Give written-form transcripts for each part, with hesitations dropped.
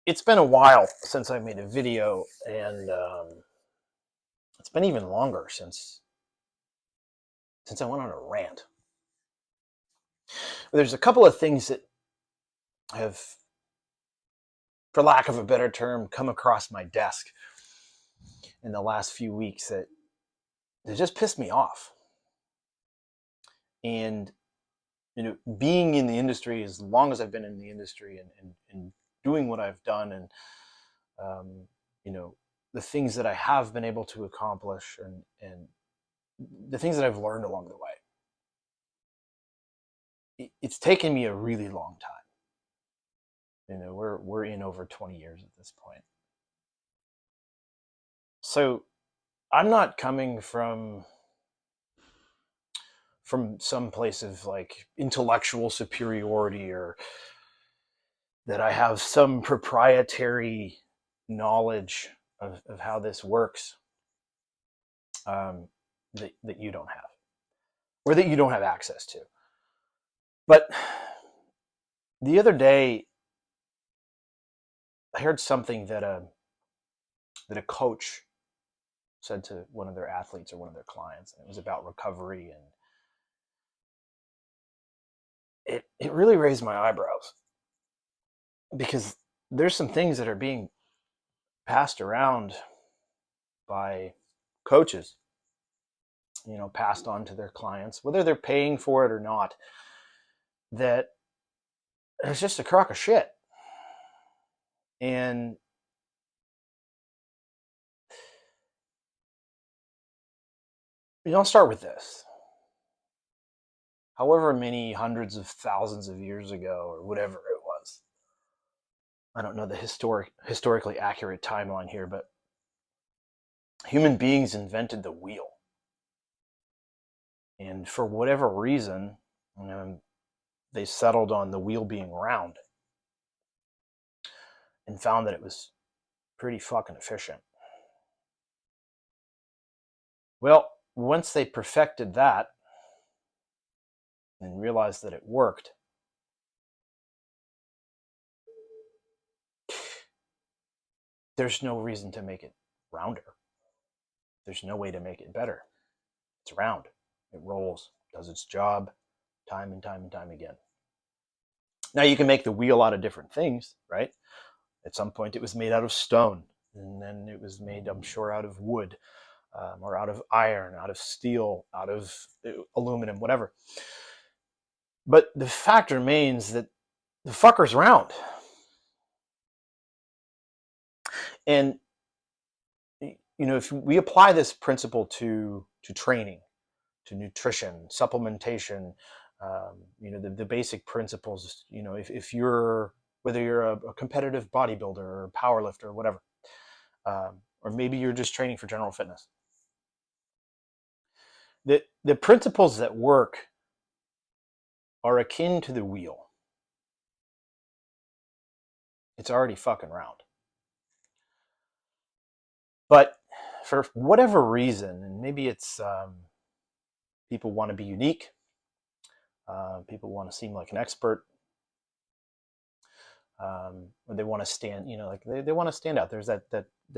it's been a while since I made a video, and it's been even longer since I went on a rant. There's a couple of things that have, for lack of a better term, come across my desk in the last few weeks that just pissed me off. And being in the industry as long as I've been in the industry and doing what I've done, and the things that I have been able to accomplish, and the things that I've learned along the way, it's taken me a really long time. We're in over 20 years at this point. So I'm not coming from some place of like intellectual superiority, or that I have some proprietary knowledge of how this works that you don't have, or that you don't have access to. But the other day, I heard something that a coach said to one of their athletes or one of their clients, and it was about recovery, and it really raised my eyebrows, because there's some things that are being passed around by coaches, passed on to their clients, whether they're paying for it or not, that it's just a crock of shit. And I'll start with this. However many hundreds of thousands of years ago, or whatever it was, I don't know the historically accurate timeline here, but human beings invented the wheel. And for whatever reason, they settled on the wheel being round, and found that it was pretty fucking efficient. Well, once they perfected that and realized that it worked, there's no reason to make it rounder. There's no way to make it better. It's round. It rolls, does its job time and time and time again. Now, you can make the wheel out of different things, right? At some point, it was made out of stone, and then it was made, I'm sure, out of wood, or out of iron, out of steel, out of aluminum, whatever. But the fact remains that the fucker's round. And if we apply this principle to training, to nutrition, supplementation, the basic principles, if you're, whether you're a competitive bodybuilder or a power lifter or whatever, or maybe you're just training for general fitness, the principles that work are akin to the wheel. It's already fucking round. But for whatever reason, and maybe it's people want to be unique, people want to seem like an expert, or they want to stand, they want to stand out. There's that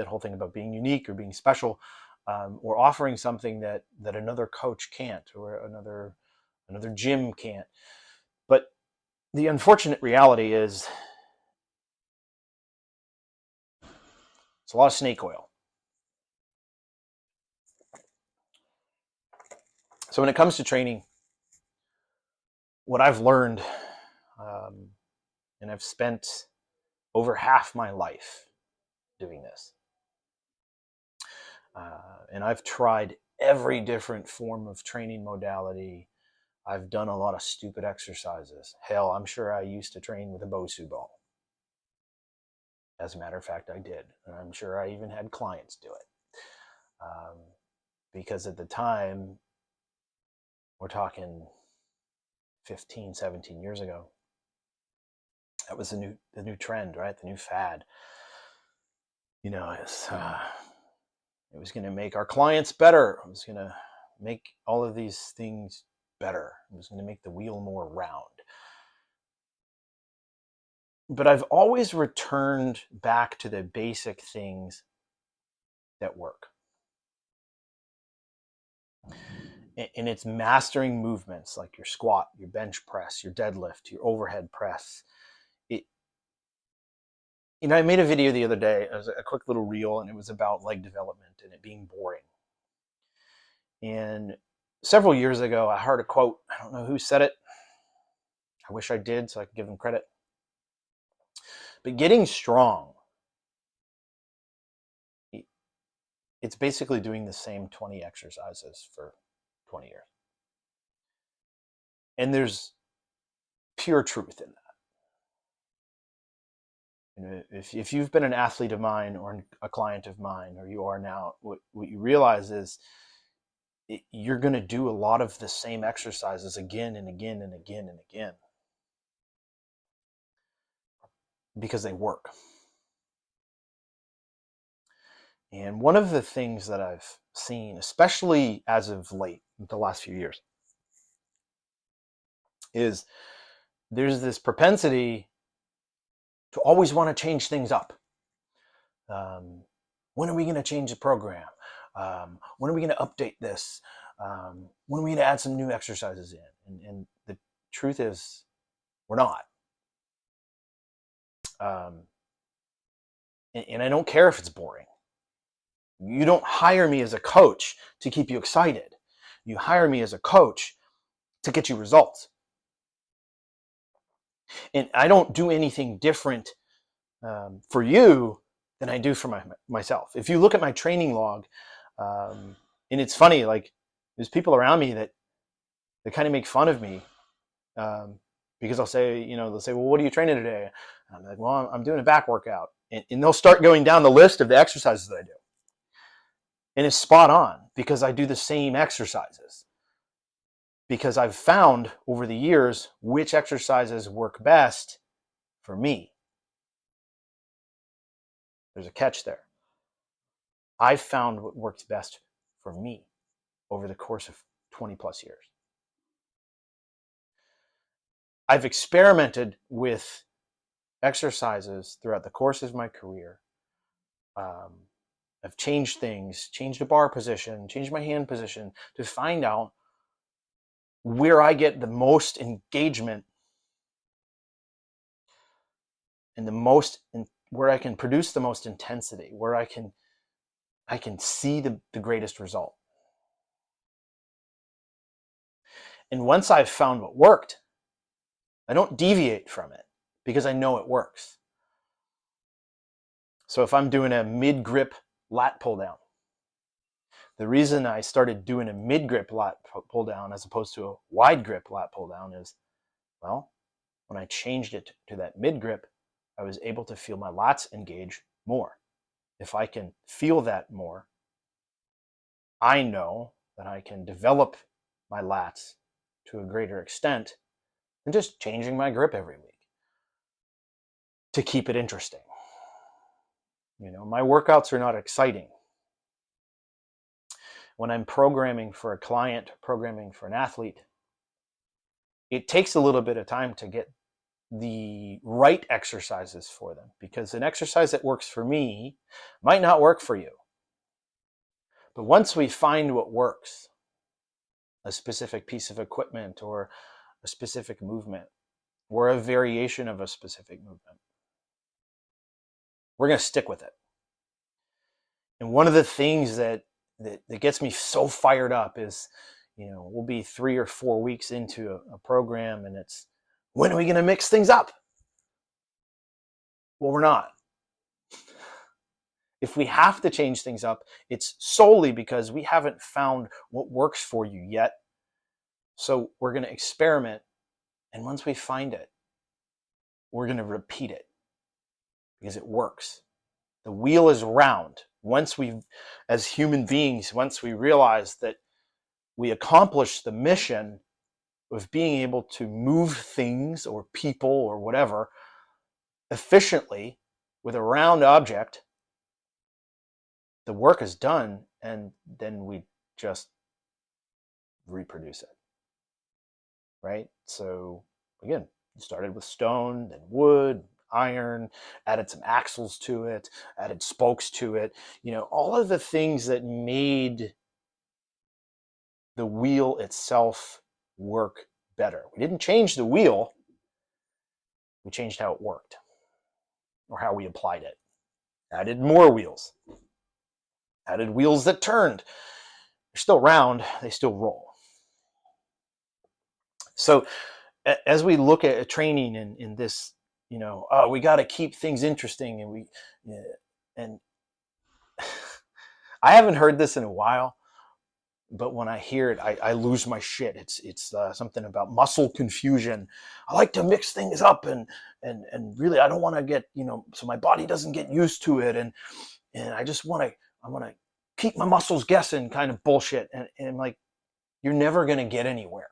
whole thing about being unique or being special, or offering something that another coach can't, or another gym can't. But the unfortunate reality is it's a lot of snake oil. So when it comes to training, what I've learned, and I've spent over half my life doing this, and I've tried every different form of training modality. I've done a lot of stupid exercises. Hell, I'm sure I used to train with a Bosu ball. As a matter of fact, I did. And I'm sure I even had clients do it. Because at the time, we're talking 15, 17 years ago, that was the new trend, right? The new fad. It was going to make our clients better. It was going to make all of these things better. It was going to make the wheel more round. But I've always returned back to the basic things that work. And it's mastering movements like your squat, your bench press, your deadlift, your overhead press. I made a video the other day. It was a quick little reel, and it was about leg development and it being boring. And several years ago, I heard a quote. I don't know who said it. I wish I did so I could give them credit. But getting strong, it's basically doing the same 20 exercises for 20 years. And there's pure truth in that. If you've been an athlete of mine or a client of mine, or you are now, what you realize is you're going to do a lot of the same exercises again and again and again and again because they work. And one of the things that I've seen, especially as of late, the last few years, is there's this propensity to always want to change things up. When are we going to change the program? When are we going to update this? When are we going to add some new exercises in? And the truth is, we're not. And I don't care if it's boring. You don't hire me as a coach to keep you excited. You hire me as a coach to get you results. And I don't do anything different for you than I do for myself. If you look at my training log, and it's funny, like there's people around me that kind of make fun of me because I'll say, they'll say, well, what are you training today? And I'm like, well, I'm doing a back workout. And they'll start going down the list of the exercises that I do. And it's spot on because I do the same exercises. Because I've found over the years which exercises work best for me. There's a catch there. I've found what works best for me over the course of 20 plus years. I've experimented with exercises throughout the course of my career. I've changed things, changed the bar position, changed my hand position to find out where I get the most engagement and where I can produce the most intensity, where I can see the greatest result. And once I've found what worked, I don't deviate from it because I know it works. So if I'm doing a mid-grip lat pull down, the reason I started doing a mid-grip lat pull down as opposed to a wide grip lat pull down is, well, when I changed it to that mid-grip, I was able to feel my lats engage more. If I can feel that more, I know that I can develop my lats to a greater extent than just changing my grip every week to keep it interesting. My workouts are not exciting. When I'm programming for a client, programming for an athlete, it takes a little bit of time to get the right exercises for them because an exercise that works for me might not work for you. But once we find what works, a specific piece of equipment or a specific movement or a variation of a specific movement, we're going to stick with it. And one of the things that gets me so fired up is, we'll be 3 or 4 weeks into a program and it's, when are we going to mix things up? Well, we're not. If we have to change things up, it's solely because we haven't found what works for you yet. So we're going to experiment. And once we find it, we're going to repeat it because it works. The wheel is round. As human beings, once we realize that we accomplish the mission of being able to move things or people or whatever efficiently with a round object, the work is done, and then we just reproduce it, right? So again, you started with stone, then wood, iron, added some axles to it, added spokes to it, all of the things that made the wheel itself work better. We didn't change the wheel, we changed how it worked or how we applied it. Added more wheels, added wheels that turned. They're still round, they still roll. So as we look at training in this, we got to keep things interesting, and I haven't heard this in a while, but when I hear it, I lose my shit. It's something about muscle confusion. I like to mix things up, and really I don't want to get, so my body doesn't get used to it, and I want to keep my muscles guessing, kind of bullshit. And I'm like, you're never going to get anywhere.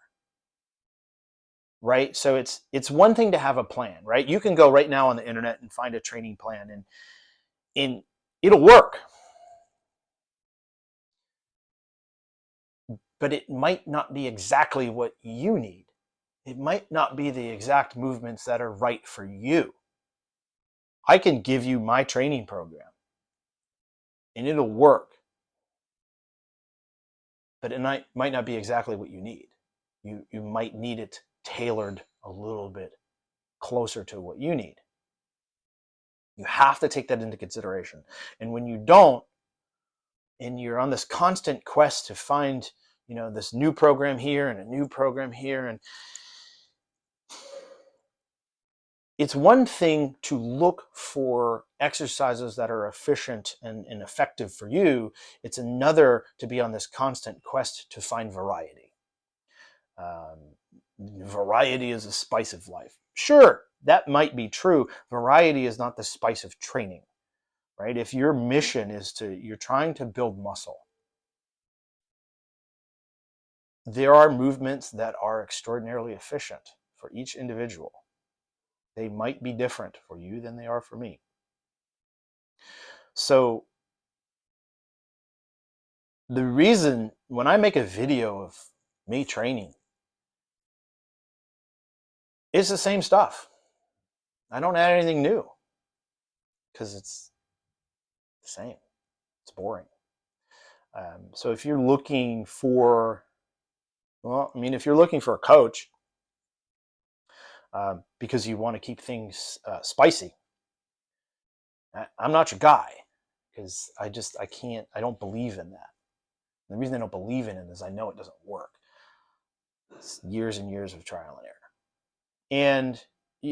Right? So it's one thing to have a plan, right? You can go right now on the internet and find a training plan, and it'll work. But it might not be exactly what you need. It might not be the exact movements that are right for you. I can give you my training program and it'll work, but it might not be exactly what you need. You might need it tailored a little bit closer to what you need. You have to take that into consideration. And when you don't, and you're on this constant quest to find, this new program here and a new program here, and it's one thing to look for exercises that are efficient and effective for you. It's another to be on this constant quest to find variety. Variety is a spice of life. Sure, that might be true. Variety is not the spice of training, right? If your mission is you're trying to build muscle, there are movements that are extraordinarily efficient for each individual. They might be different for you than they are for me. So the reason when I make a video of me training, it's the same stuff. I don't add anything new because it's the same. It's boring. So if you're looking for, if you're looking for a coach because you want to keep things spicy, I'm not your guy, because I don't believe in that. And the reason I don't believe in it is I know it doesn't work. It's years and years of trial and error. And,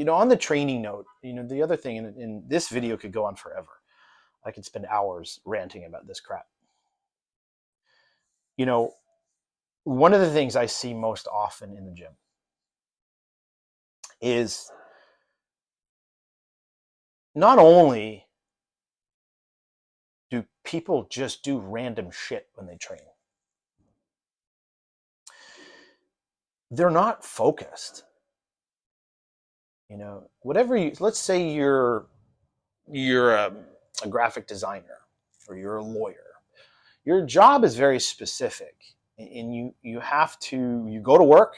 on the training note, the other thing, and this video could go on forever. I could spend hours ranting about this crap. One of the things I see most often in the gym is not only do people just do random shit when they train, they're not focused. Let's say you're a graphic designer or you're a lawyer. Your job is very specific, and you go to work,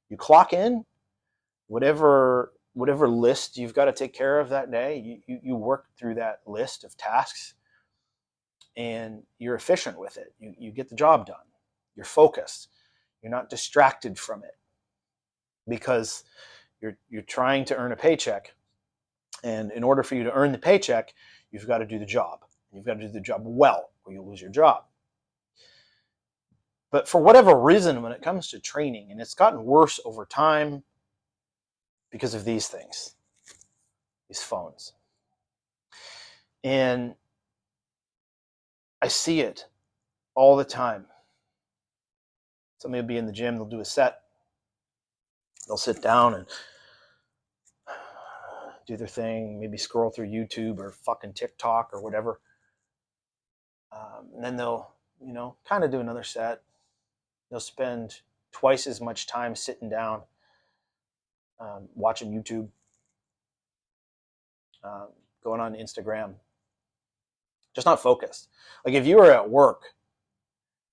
you clock in, whatever list you've got to take care of that day, you work through that list of tasks, and you're efficient with it. You get the job done. You're focused. You're not distracted from it because you're trying to earn a paycheck, and in order for you to earn the paycheck, you've got to do the job. You've got to do the job well, or you'll lose your job. But for whatever reason, when it comes to training, and it's gotten worse over time because of these things, these phones. And I see it all the time. Somebody will be in the gym, they'll do a set, they'll sit down and do their thing, maybe scroll through YouTube or fucking TikTok or whatever. And then they'll, kind of do another set. They'll spend twice as much time sitting down, watching YouTube, going on Instagram, just not focused. Like if you were at work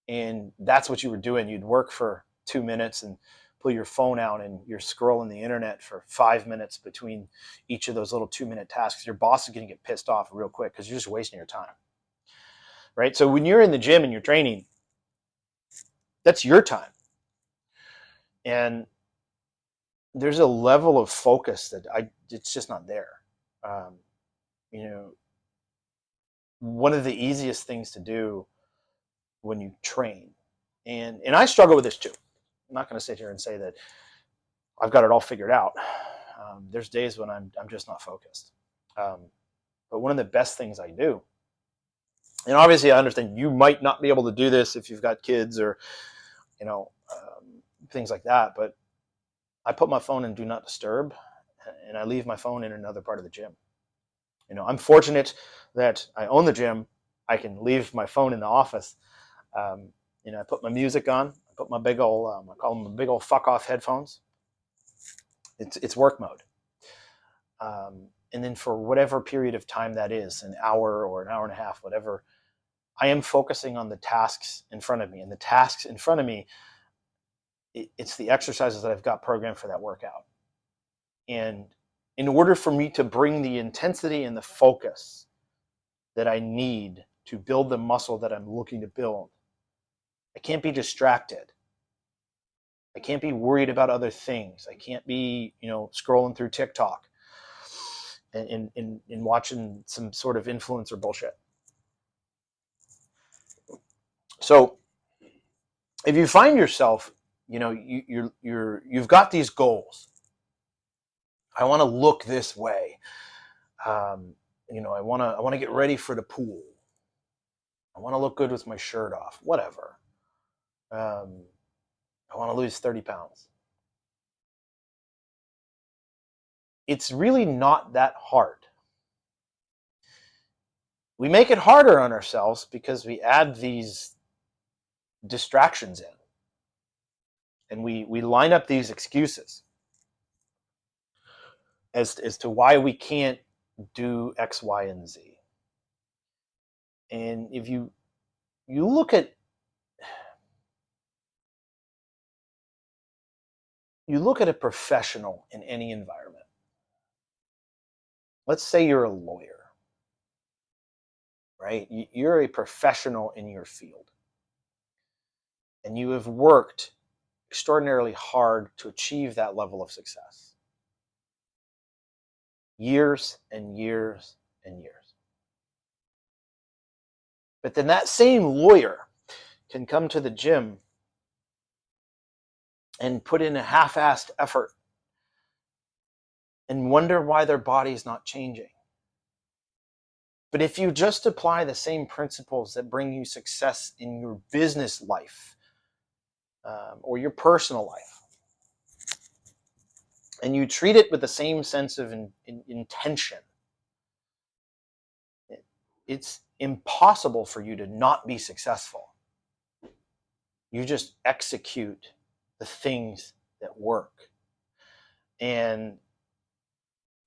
and that's what you were doing, you'd work for 2 minutes and pull your phone out and you're scrolling the internet for 5 minutes between each of those little 2-minute tasks, your boss is going to get pissed off real quick because you're just wasting your time. Right? So when you're in the gym and you're training, that's your time. And there's a level of focus that it's just not there. One of the easiest things to do when you train, and I struggle with this too. I'm not going to sit here and say that I've got it all figured out. There's days when I'm just not focused. But one of the best things I do, and obviously I understand you might not be able to do this if you've got kids or things like that, but I put my phone in do not disturb, and I leave my phone in another part of the gym. I'm fortunate that I own the gym. I can leave my phone in the office. I put my music on. I put my big old, I call them big old fuck off headphones. It's work mode. And then for whatever period of time that is, an hour or an hour and a half, whatever, I am focusing on the tasks in front of me. And the tasks in front of me, it's the exercises that I've got programmed for that workout. And in order for me to bring the intensity and the focus that I need to build the muscle that I'm looking to build, I can't be distracted. I can't be worried about other things. I can't be, scrolling through TikTok and watching some sort of influencer bullshit. So if you find yourself, you've got these goals. I want to look this way. I want to get ready for the pool. I want to look good with my shirt off. Whatever. I want to lose 30 pounds. It's really not that hard. We make it harder on ourselves because we add these distractions in. And we line up these excuses as to why we can't do X, Y, and Z. And if you look at a professional in any environment, let's say you're a lawyer, right? You're a professional in your field. And you have worked extraordinarily hard to achieve that level of success. Years and years and years. But then that same lawyer can come to the gym and put in a half-assed effort and wonder why their body's not changing. But if you just apply the same principles that bring you success in your business life or your personal life, and you treat it with the same sense of intention, it's impossible for you to not be successful. You just execute the things that work. And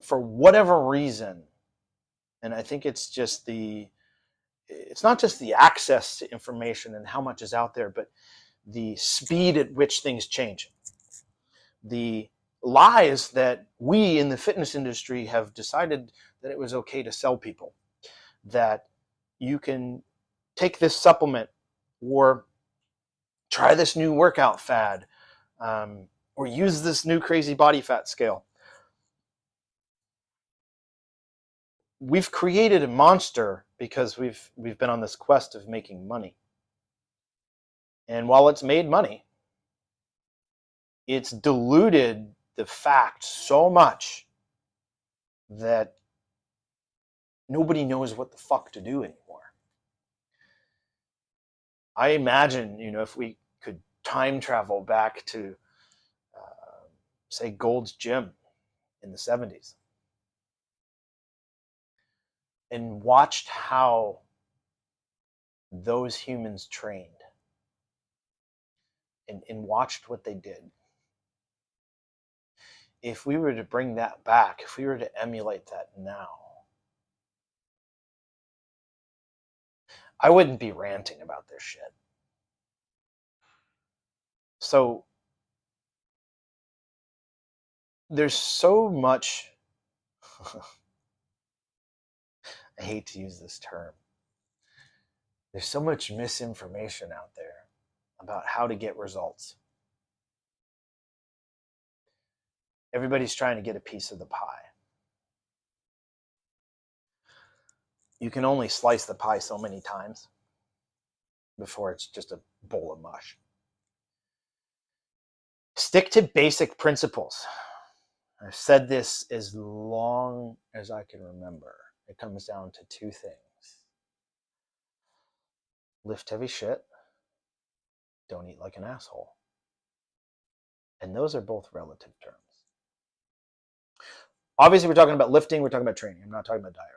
for whatever reason, and I think it's not just the access to information and how much is out there, but the speed at which things change. The lies that we in the fitness industry have decided that it was okay to sell people, that you can take this supplement or try this new workout fad or use this new crazy body fat scale. We've created a monster because we've been on this quest of making money. And while it's made money, it's diluted the fact so much that nobody knows what the fuck to do anymore. I imagine, if we could time travel back to, say, Gold's Gym in the 70s and watched how those humans trained and watched what they did. If we were to bring that back, if we were to emulate that now, I wouldn't be ranting about this shit. So there's so much, I hate to use this term, there's so much misinformation out there about how to get results. Everybody's trying to get a piece of the pie. You can only slice the pie so many times before it's just a bowl of mush. Stick to basic principles. I've said this as long as I can remember. It comes down to two things. Lift heavy shit. Don't eat like an asshole. And those are both relative terms. Obviously, we're talking about lifting. We're talking about training. I'm not talking about diet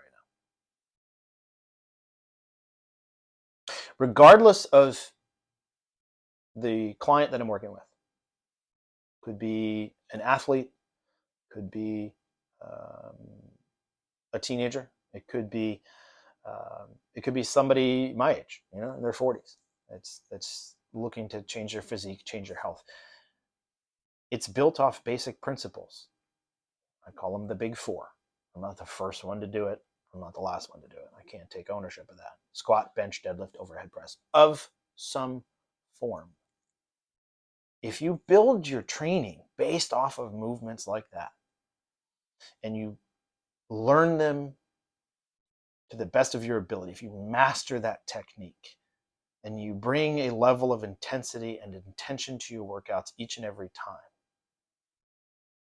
right now. Regardless of the client that I'm working with, could be an athlete, could be a teenager, it could be somebody my age, in their 40s. That's looking to change their physique, change their health. It's built off basic principles. I call them the big four. I'm not the first one to do it. I'm not the last one to do it. I can't take ownership of that. Squat, bench, deadlift, overhead press of some form. If you build your training based off of movements like that, and you learn them to the best of your ability, if you master that technique, and you bring a level of intensity and intention to your workouts each and every time,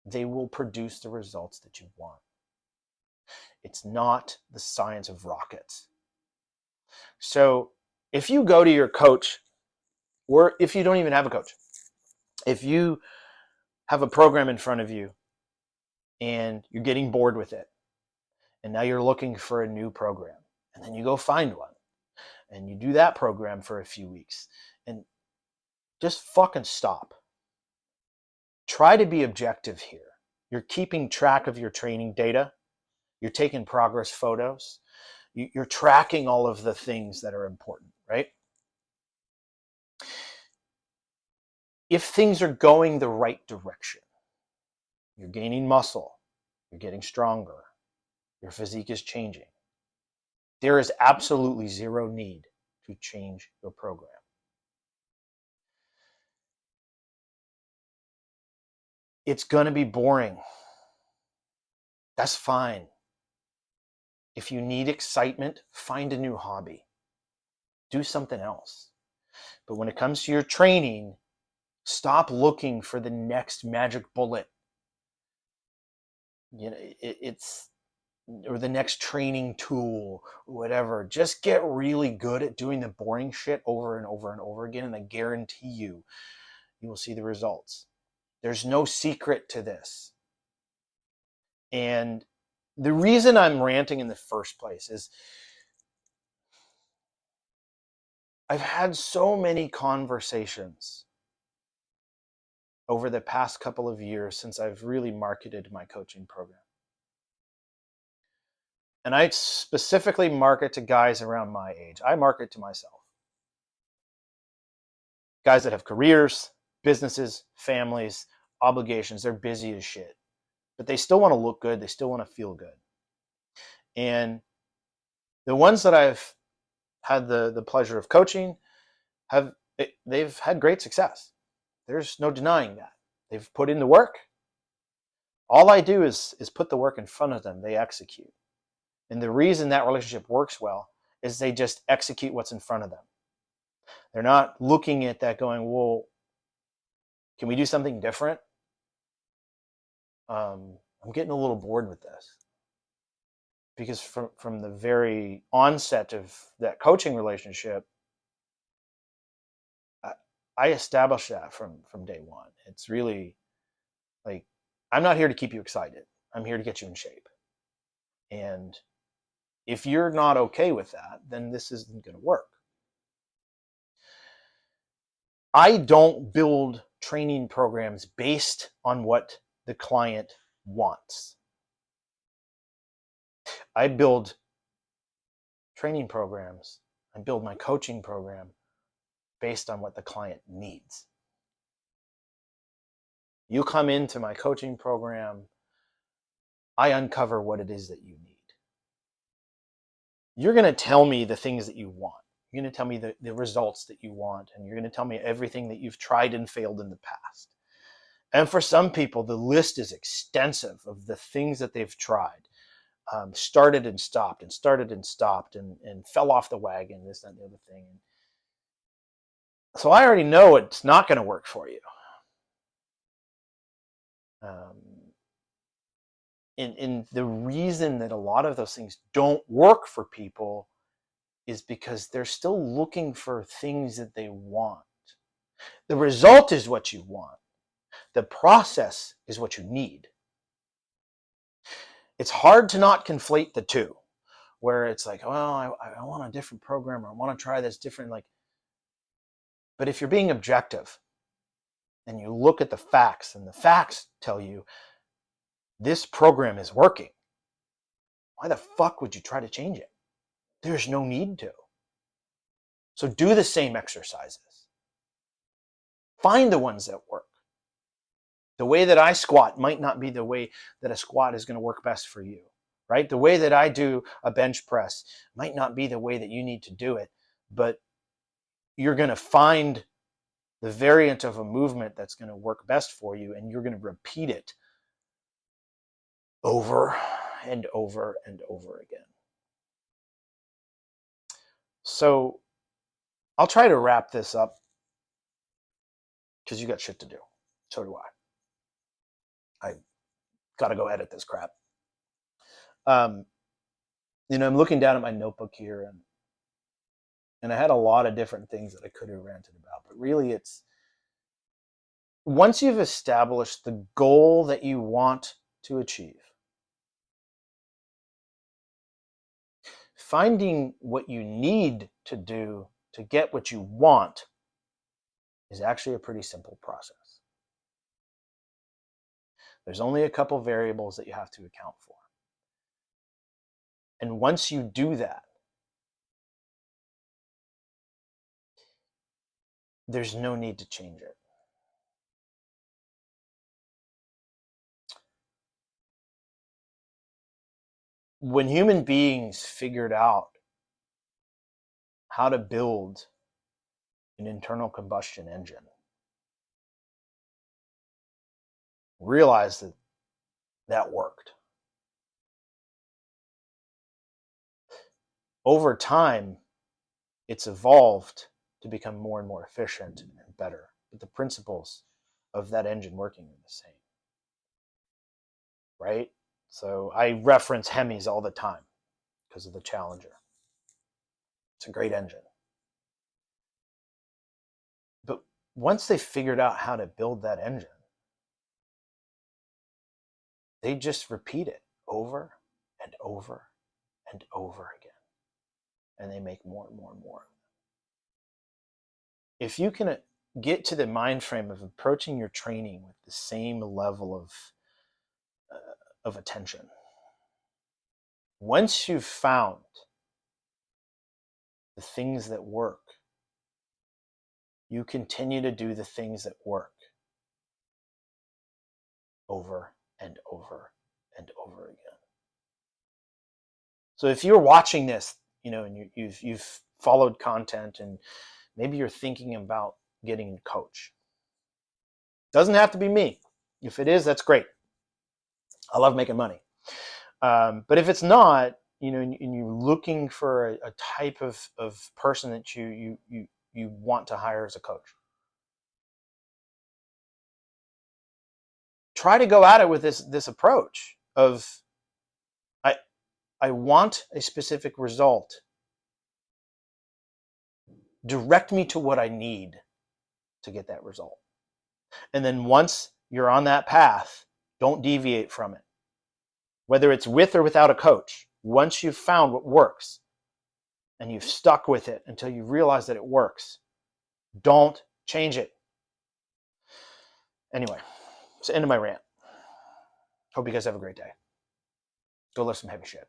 they will produce the results that you want. It's not the science of rockets. So if you go to your coach, or if you don't even have a coach, if you have a program in front of you and you're getting bored with it, and now you're looking for a new program, and then you go find one, and you do that program for a few weeks, and just fucking stop. Try to be objective here. You're keeping track of your training data. You're taking progress photos. You're tracking all of the things that are important, right? If things are going the right direction, you're gaining muscle, you're getting stronger, your physique is changing, there is absolutely zero need to change your program. It's going to be boring. That's fine. If you need excitement, find a new hobby. Do something else. But when it comes to your training, stop looking for the next magic bullet. Or the next training tool, or whatever. Just get really good at doing the boring shit over and over and over again, and I guarantee you will see the results. There's no secret to this. And the reason I'm ranting in the first place is I've had so many conversations over the past couple of years since I've really marketed my coaching program. And I specifically market to guys around my age. I market to myself. Guys that have careers, businesses, families, obligations. They're busy as shit. But they still want to look good. They still want to feel good. And the ones that I've had the pleasure of coaching, they've had great success. There's no denying that. They've put in the work. All I do is put the work in front of them. They execute. And the reason that relationship works well is they just execute what's in front of them. They're not looking at that going, well, can we do something different? I'm getting a little bored with this. Because from the very onset of that coaching relationship, I established that from day one. It's really like, I'm not here to keep you excited. I'm here to get you in shape. And if you're not okay with that, then this isn't going to work. I don't build training programs based on what the client wants. I build training programs. I build my coaching program based on what the client needs. You come into my coaching program, I uncover what it is that you need. You're going to tell me the things that you want. You're going to tell me the results that you want, and you're going to tell me everything that you've tried and failed in the past. And for some people, the list is extensive of the things that they've tried, started and stopped and started and stopped and fell off the wagon, this, that, and the other thing. So I already know it's not going to work for you. And the reason that a lot of those things don't work for people is because they're still looking for things that they want. The result is what you want. The process is what you need. It's hard to not conflate the two, where it's like, well, I want a different program, or I want to try this different. But if you're being objective and you look at the facts, and the facts tell you this program is working, why the fuck would you try to change it? There's no need to. So do the same exercises. Find the ones that work. The way that I squat might not be the way that a squat is going to work best for you, right? The way that I do a bench press might not be the way that you need to do it, but you're going to find the variant of a movement that's going to work best for you, and you're going to repeat it over and over and over again. So I'll try to wrap this up because you got shit to do. So do I got to go edit this crap. I'm looking down at my notebook here, and I had a lot of different things that I could have ranted about, but really it's once you've established the goal that you want to achieve, finding what you need to do to get what you want is actually a pretty simple process. There's only a couple variables that you have to account for. And once you do that, there's no need to change it. When human beings figured out how to build an internal combustion engine, realized that worked. Over time, it's evolved to become more and more efficient and better. But the principles of that engine working are the same, right? So I reference Hemis all the time because of the Challenger. It's a great engine. But once they figured out how to build that engine, they just repeat it over and over and over again. And they make more and more and more. If you can get to the mind frame of approaching your training with the same level of attention, once you've found the things that work, you continue to do the things that work over and over and over again. So if you're watching this, and you've followed content, and maybe you're thinking about getting a coach, doesn't have to be me. If it is, that's great. I love making money. But if it's not, and you're looking for a type of person that you want to hire as a coach, try to go at it with this approach of I want a specific result. Direct me to what I need to get that result. And then once you're on that path, don't deviate from it. Whether it's with or without a coach, once you've found what works and you've stuck with it until you realize that it works, don't change it. Anyway, it's the end of my rant. Hope you guys have a great day. Go lift some heavy shit.